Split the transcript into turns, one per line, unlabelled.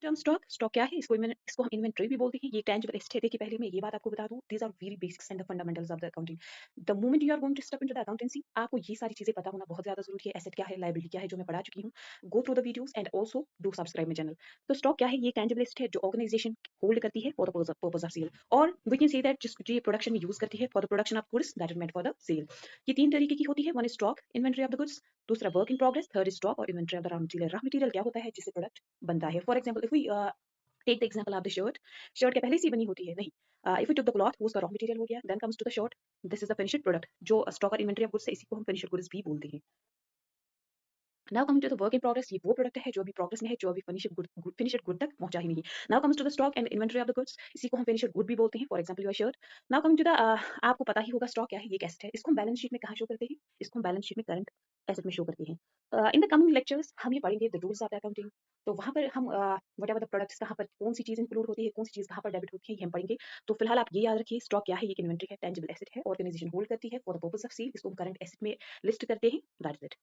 Term stock क्या है? इसको हम इन्वेंटरी भी बोलते हैं। ये टेंजिबल एसेट है। देखिए पहले मैं ये बात आपको बता दूं, these are very basics and the fundamentals of the accounting. The moment you are going to step into the accountancy, आपको ये सारी चीजें पता होना बहुत ज्यादा जरूरी है। एसेट क्या है, लायबिलिटी क्या है, जो मैं पढ़ा चुकी हूँ। Go through the videos and also do subscribe my channel. तो स्टॉक क्या है? ये टेंजिबल एसेट है जो ऑर्गेनाइजेशन होल्ड करती है for the purpose of sale, और वी कैन से दैट जो ये प्रोडक्शन में यूज करती है for the production of goods that is meant for the sale. ये तीन तरीके की होती है। One is stock, inventory of the goods, दूसरा work in progress, third is stock और inventory of the raw material. Raw material क्या होता है? जिससे प्रोडक्ट बनता है। For example, if we take the example of the shirt, shirt क्या पहले से ही बनी होती है? नहीं। If you took the cloth, वो उसका रॉ मटेरियल हो गया। Then comes to the shirt, this is the finished product. जो स्टॉक और इन्वेंटरी ऑफ गुड्स है, इसी को हम फिनिश्ड गुड्स भी बोलते हैं। Now coming to the work in progress, ये वो प्रोडक्ट है जो अभी प्रोग्रेस में है, जो अभी फिनिश्ड गुड तक पहुंचा ही नहीं। Now comes to the stock and inventory of the goods, इसी को हम फिनिश्ड गुड भी बोलते हैं। For example your shirt. Now coming to the, आपको पता ही होगा स्टॉक क्या है, ये कैसेट है। इसको हम बैलेंस शीट में कहाँ शो करते हैं? इसको हम बैलेंस शीट में करंट एसेट में शो करते हैं। इन द कमिंग लेक्चर्स हम ये पढ़ेंगे the rules of the accounting. तो वहां पर हम वट एवर द प्रोडक्ट्स, कहाँ पर कौन सी चीज इंक्लूड होती है, कौन सी चीज कहाँ पर डेबिट होती है, ये हम पढ़ेंगे। तो फिलहाल आप ये याद रखिए, स्टॉक क्या है? ये इन्वेंटरी है, टेंजिबल एसेट है, ऑर्गेनाइजेशन होल्ड करती है for the purpose of sale. इसको हम करंट एसेट में लिस्ट करते हैं। That's it.